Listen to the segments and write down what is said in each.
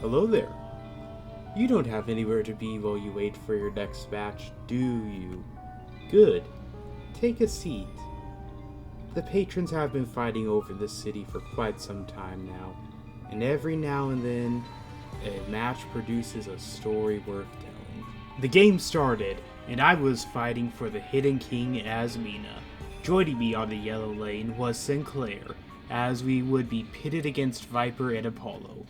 Hello there. You don't have anywhere to be while you wait for your next match, do you? Good. Take a seat. The patrons have been fighting over this city for quite some time now, and every now and then, a match produces a story worth telling. The game started, and I was fighting for the Hidden King as Mina. Joining me on the yellow lane was Sinclair, as we would be pitted against Viper and Apollo.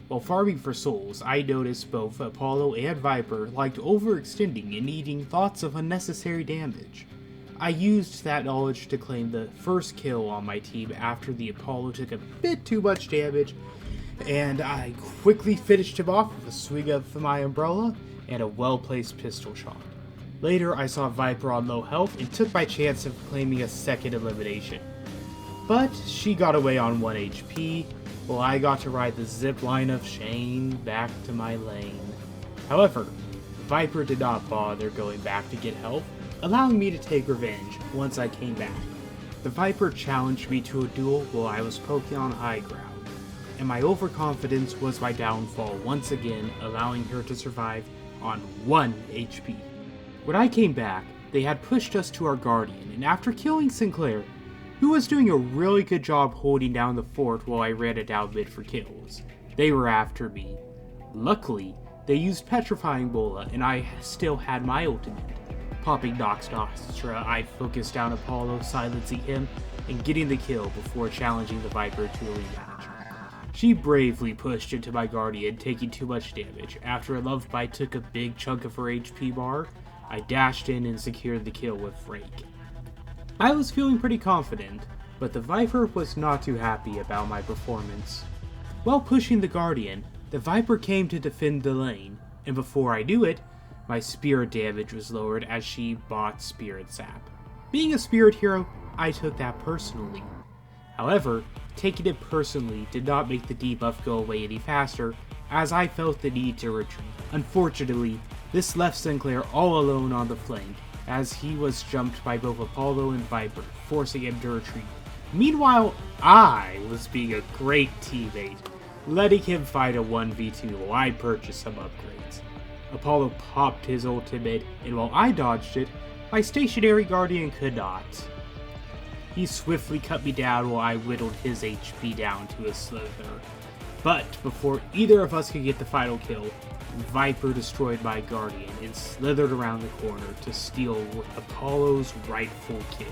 While farming for souls, I noticed both Apollo and Viper liked overextending and needing lots of unnecessary damage. I used that knowledge to claim the first kill on my team after the Apollo took a bit too much damage, and I quickly finished him off with a swing of my umbrella and a well-placed pistol shot. Later, I saw Viper on low health and took my chance of claiming a second elimination. But she got away on 1 HP, while I got to ride the zip line of Shane back to my lane. However, Viper did not bother going back to get help, allowing me to take revenge once I came back. The Viper challenged me to a duel while I was poking on high ground, and my overconfidence was my downfall once again, allowing her to survive on 1 HP. When I came back, they had pushed us to our Guardian, and after killing Sinclair, who was doing a really good job holding down the fort while I ran it down mid for kills, they were after me. Luckily, they used Petrifying Bola, and I still had my ultimate. Popping Nox Nostra, I focused down Apollo, silencing him, and getting the kill before challenging the Viper to a rematch. She bravely pushed into my Guardian, taking too much damage. After a love bite took a big chunk of her HP bar, I dashed in and secured the kill with Rake. I was feeling pretty confident, but the Viper was not too happy about my performance. While pushing the Guardian, the Viper came to defend the lane, and before I knew it, my spirit damage was lowered as she bought Spirit Sap. Being a spirit hero, I took that personally. However, taking it personally did not make the debuff go away any faster, as I felt the need to retreat. Unfortunately, this left Sinclair all alone on the flank, as he was jumped by both Apollo and Viper, forcing him to retreat. Meanwhile, I was being a great teammate, letting him fight a 1v2 while I purchased some upgrades. Apollo popped his ultimate, and while I dodged it, my stationary Guardian could not. He swiftly cut me down while I whittled his HP down to a slither. But before either of us could get the final kill, Viper destroyed my Guardian and slithered around the corner to steal Apollo's rightful kill.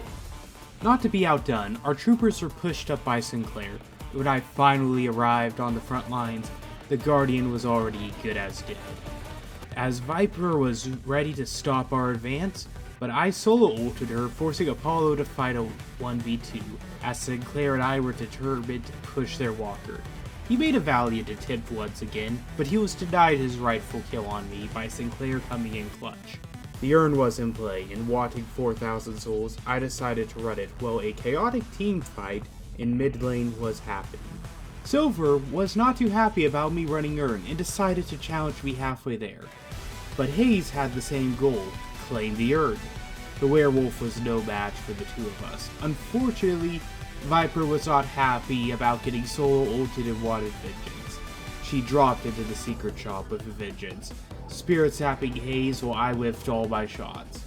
Not to be outdone, our troopers were pushed up by Sinclair. When I finally arrived on the front lines, the Guardian was already good as dead. As Viper was ready to stop our advance, but I solo ulted her, forcing Apollo to fight a 1v2, as Sinclair and I were determined to push their walker. He made a valiant attempt once again, but he was denied his rightful kill on me by Sinclair coming in clutch. The urn was in play, and wanting 4,000 souls, I decided to run it while a chaotic team fight in mid lane was happening. Silver was not too happy about me running urn and decided to challenge me halfway there. But Hayes had the same goal, claim the urn. The werewolf was no match for the two of us. Unfortunately, Viper was not happy about getting solo ulted and wanted vengeance. She dropped into the secret shop with a vengeance, spirit sapping Hayes while I whiffed all my shots.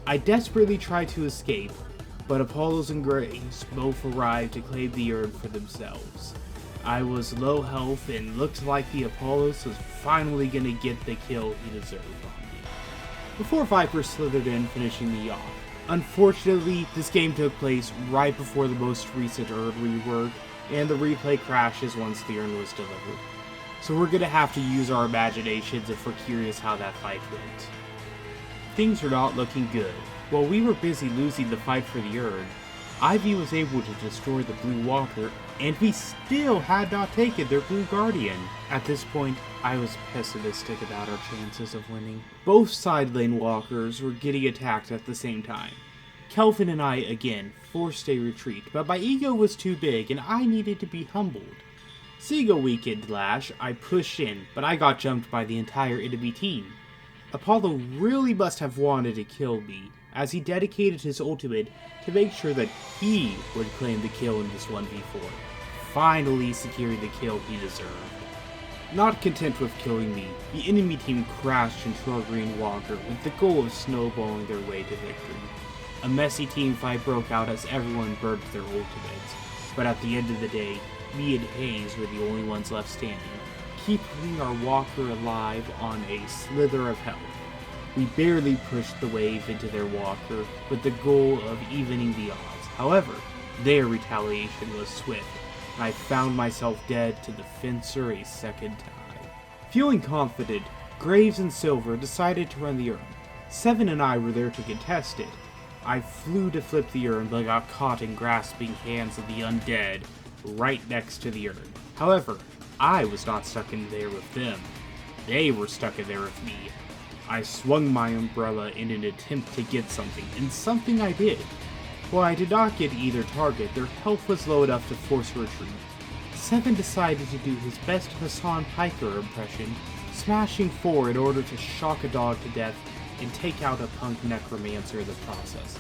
I desperately tried to escape, but Apollos and Graves both arrived to claim the urn for themselves. I was low health and looked like the Apollos was finally gonna get the kill he deserved on me, before Viper slithered in, finishing me off. Unfortunately, this game took place right before the most recent urn rework, and the replay crashes once the urn was delivered. So we're gonna have to use our imaginations if we're curious how that fight went. Things were not looking good. While we were busy losing the fight for the urn, Ivy was able to destroy the blue walker, and we still had not taken their blue guardian. At this point, I was pessimistic about our chances of winning. Both side lane walkers were getting attacked at the same time. Kelvin and I again forced a retreat, but my ego was too big and I needed to be humbled. Seeing a weakened Lash, I pushed in, but I got jumped by the entire enemy team. Apollo really must have wanted to kill me, as he dedicated his ultimate to make sure that he would claim the kill in this 1v4, finally securing the kill he deserved. Not content with killing me, the enemy team crashed into our green walker with the goal of snowballing their way to victory. A messy team fight broke out as everyone burnt their ultimates, but at the end of the day, me and Hayes were the only ones left standing, keeping our walker alive on a slither of health. We barely pushed the wave into their walker with the goal of evening the odds. However, their retaliation was swift, and I found myself dead to the fencer a second time. Feeling confident, Graves and Silver decided to run the urn. Seven and I were there to contest it. I flew to flip the urn but got caught in grasping hands of the undead right next to the urn. However, I was not stuck in there with them. They were stuck in there with me. I swung my umbrella in an attempt to get something, and something I did. While I did not get either target, their health was low enough to force a retreat. Seven decided to do his best Hassan Piker impression, smashing 4 in order to shock a dog to death and take out a punk necromancer in the process.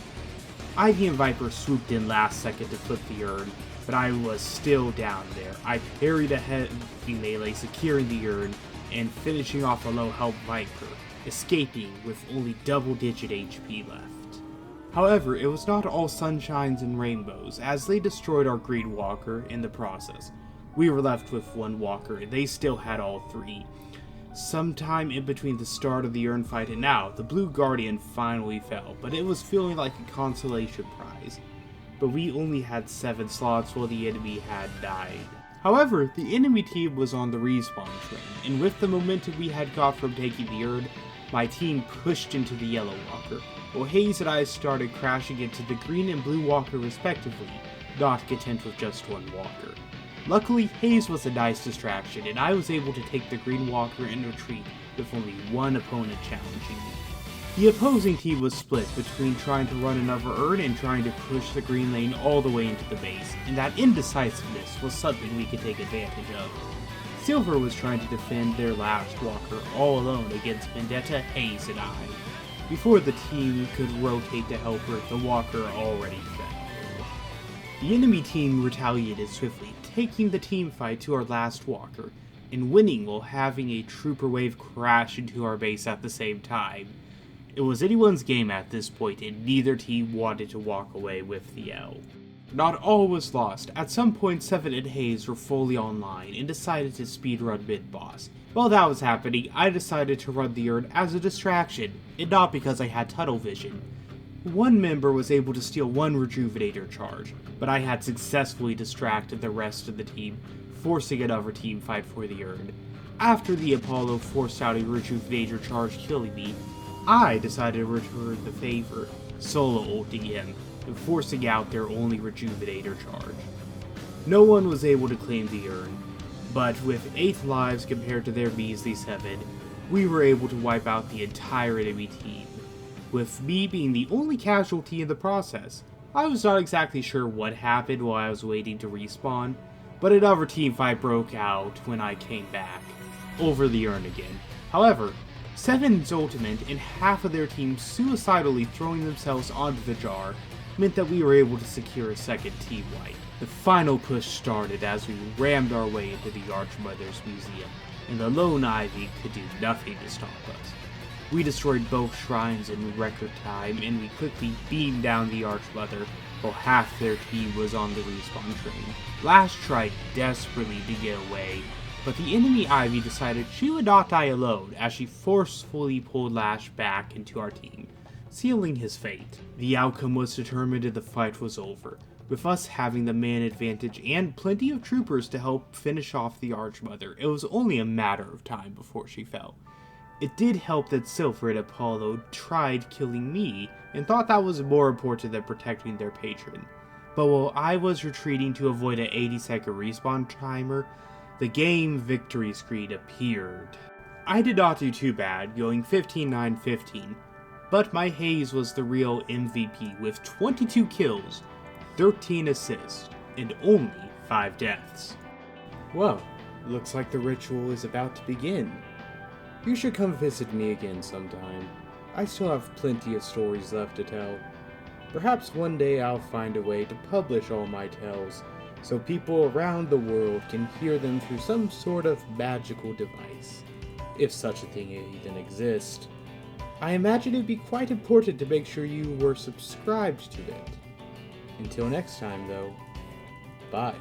Ivy and Viper swooped in last second to flip the urn, but I was still down there. I parried a heavy melee, securing the urn, and finishing off a low health Viper, escaping with only double-digit HP left. However, it was not all sunshines and rainbows, as they destroyed our green walker in the process. We were left with 1 walker, and they still had all 3. Sometime in between the start of the urn fight and now, the blue guardian finally fell, but it was feeling like a consolation prize. But we only had 7 slots while the enemy had 9. However, the enemy team was on the respawn train, and with the momentum we had got from taking the urn, my team pushed into the yellow walker, while Hayes and I started crashing into the green and blue walker respectively, not content with just 1 walker. Luckily, Hayes was a nice distraction, and I was able to take the green walker in retreat with only 1 opponent challenging me. The opposing team was split between trying to run another urn and trying to push the green lane all the way into the base, and that indecisiveness was something we could take advantage of. Silver was trying to defend their last walker all alone against Vendetta, Hayes, and I. Before the team could rotate to help her, the walker already fell. The enemy team retaliated swiftly, taking the team fight to our last walker, and winning while having a trooper wave crash into our base at the same time. It was anyone's game at this point, and neither team wanted to walk away with the L. Not all was lost. At some point, Seven and Hayes were fully online and decided to speedrun mid-boss. While that was happening, I decided to run the urn as a distraction, and not because I had tunnel vision. One member was able to steal 1 rejuvenator charge, but I had successfully distracted the rest of the team, forcing another team fight for the urn. After the Apollo forced out a rejuvenator charge killing me, I decided to return the favor, solo ulting him, and forcing out their only rejuvenator charge. No one was able to claim the urn, but with 8 lives compared to their measly 7, we were able to wipe out the entire enemy team, with me being the only casualty in the process. I was not exactly sure what happened while I was waiting to respawn, but another team fight broke out when I came back, over the urn again. However, Seven's ultimate and half of their team suicidally throwing themselves onto the jar meant that we were able to secure a second team wipe. The final push started as we rammed our way into the Archmother's museum, and the lone Ivy could do nothing to stop us. We destroyed both shrines in record time, and we quickly beamed down the Archmother while half their team was on the respawn train. Lash tried desperately to get away, but the enemy Ivy decided she would not die alone as she forcefully pulled Lash back into our team, sealing his fate. The outcome was determined and the fight was over, with us having the man advantage and plenty of troopers to help finish off the Archmother. It was only a matter of time before she fell. It did help that Silver and Apollo tried killing me and thought that was more important than protecting their patron. But while I was retreating to avoid an 80-second respawn timer, the game victory screen appeared. I did not do too bad, going 15-9-15, but my Hayes was the real MVP with 22 kills, 13 assists, and only 5 deaths. Well, looks like the ritual is about to begin. You should come visit me again sometime. I still have plenty of stories left to tell. Perhaps one day I'll find a way to publish all my tales so people around the world can hear them through some sort of magical device, if such a thing even exists. I imagine it'd be quite important to make sure you were subscribed to it. Until next time, though, bye.